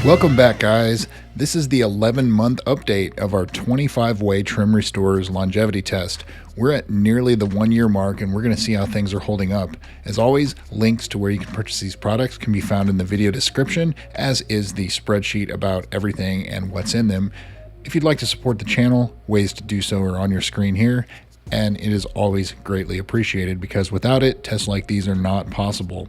Welcome back, guys. This is the 11-month update of our 25-way Trim Restores longevity test. We're at nearly the 1-year mark, and we're going to see how things are holding up. As always, links to where you can purchase these products can be found in the video description, as is the spreadsheet about everything and what's in them. If you'd like to support the channel, ways to do so are on your screen here, and it is always greatly appreciated because without it, tests like these are not possible.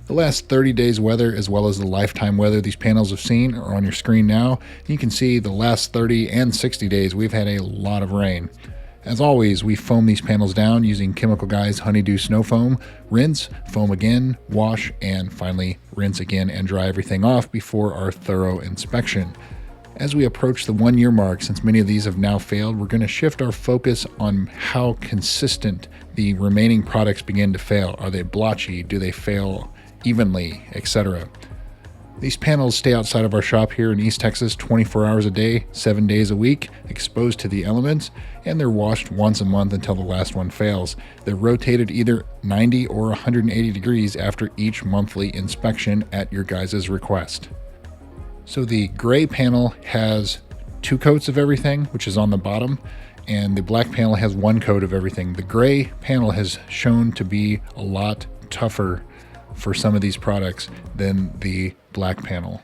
The last 30 days weather as well as the lifetime weather these panels have seen are on your screen now. You can see the last 30 and 60 days we've had a lot of rain. As always, we foam these panels down using Chemical Guy's Honeydew Snow Foam. Rinse, foam again, wash, and finally rinse again and dry everything off before our thorough inspection. As we approach the 1-year mark, since many of these have now failed, we're going to shift our focus on how consistent the remaining products begin to fail. Are they blotchy? Do they fail evenly, etc.? These panels stay outside of our shop here in East Texas 24 hours a day, 7 days a week, exposed to the elements, and they're washed once a month until the last one fails. They're rotated either 90 or 180 degrees after each monthly inspection at your guys' request. So the gray panel has 2 coats of everything, which is on the bottom, and the black panel has 1 coat of everything. The gray panel has shown to be a lot tougher for some of these products than the black panel.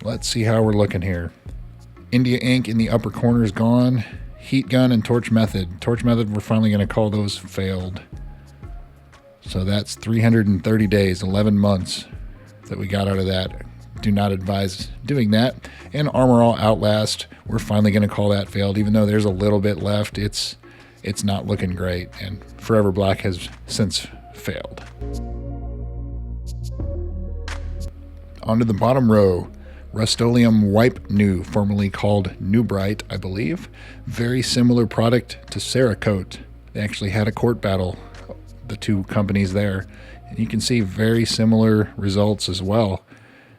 Let's see how we're looking here. India ink in the upper corner is gone. Heat gun and torch method. Torch method, we're finally going to call those failed. So that's 330 days, 11 months that we got out of that. Do not advise doing that. And Armor All Outlast, we're finally going to call that failed, even though there's a little bit left. It's not looking great, and Forever Black has since failed. On to the bottom row. Rustoleum Wipe New, formerly called New Bright, I believe. Very similar product to Cerakote. They actually had a court battle, the 2 companies there. And you can see very similar results as well.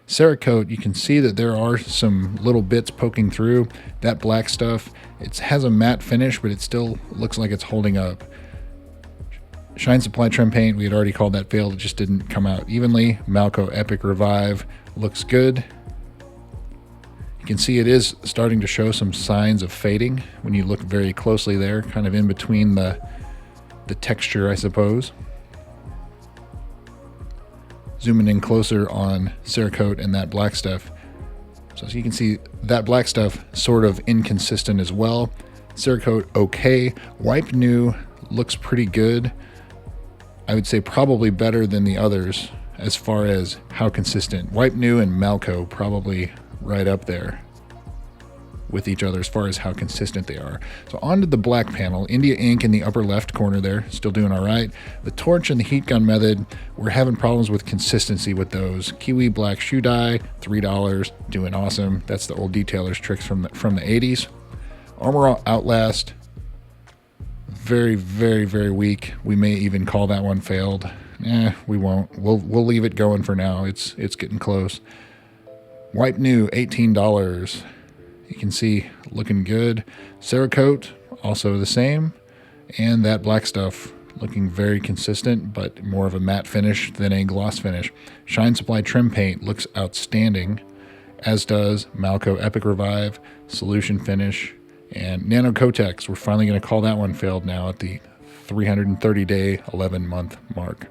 Cerakote, you can see that there are some little bits poking through. That black stuff, it has a matte finish, but it still looks like it's holding up. Shine Supply Trim Paint, we had already called that failed. It just didn't come out evenly. Malco Epic Revive looks good. You can see it is starting to show some signs of fading when you look very closely there, kind of in between the texture, I suppose. Zooming in closer on Cerakote and that black stuff. So you can see that black stuff sort of inconsistent as well. Cerakote okay. Wipe New looks pretty good. I would say probably better than the others as far as how consistent. Wipe New and Malco probably right up there with each other as far as how consistent they are. So on to the black panel. India ink in the upper left corner there, still doing all right. The torch and the heat gun method, we're having problems with consistency with those. Kiwi black shoe dye, $3, doing awesome. That's the old detailer's tricks from the 80s. Armor All Outlast, very, very, very weak. We may even call that one failed. We won't. We'll leave it going for now. It's getting close. Wipe New, $18. You can see looking good. Cerakote, also the same. And that black stuff looking very consistent, but more of a matte finish than a gloss finish. Shine Supply Trim Paint looks outstanding, as does Malco Epic Revive, Solution Finish, and Nano Kotex. We're finally going to call that one failed now at the 330-day, 11-month mark.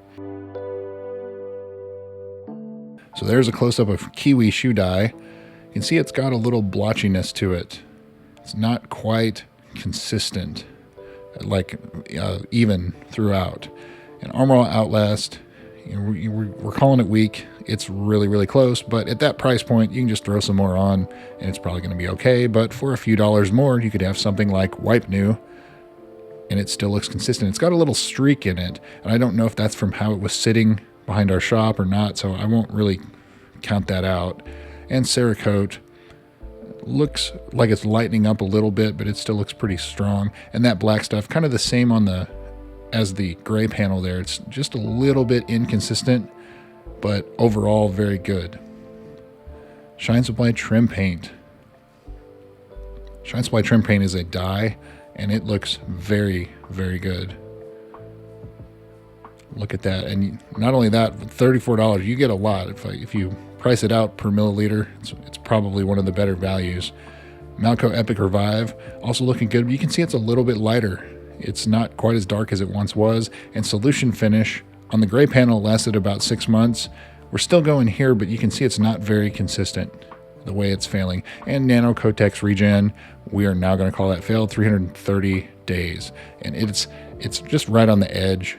So there's a close-up of Kiwi shoe dye. You can see it's got a little blotchiness to it. It's not quite consistent, like even throughout. And Armor All Outlast, we're calling it weak. It's really, really close, but at that price point, you can just throw some more on, and it's probably going to be okay. But for a few dollars more, you could have something like Wipe New, and it still looks consistent. It's got a little streak in it, and I don't know if that's from how it was sitting behind our shop or not, so I won't really count that out. And Cerakote looks like it's lightening up a little bit, but it still looks pretty strong. And that black stuff, kind of the same on the as the gray panel there. It's just a little bit inconsistent, but overall very good. Shine Supply Trim Paint. Shine Supply Trim Paint is a dye, and it looks very, very good. Look at that. And not only that, $34, you get a lot. If you price it out per milliliter, it's probably one of the better values. Malco Epic Revive, also looking good. But you can see it's a little bit lighter. It's not quite as dark as it once was. And Solution Finish on the gray panel lasted about 6 months. We're still going here, but you can see it's not very consistent the way it's failing. And Nano Kotex Regen, we are now going to call that failed, 330 days. And it's just right on the edge.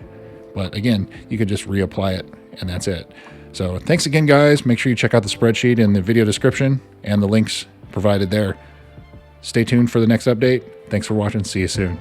But again, you could just reapply it, and that's it. So thanks again, guys. Make sure you check out the spreadsheet in the video description and the links provided there. Stay tuned for the next update. Thanks for watching. See you soon.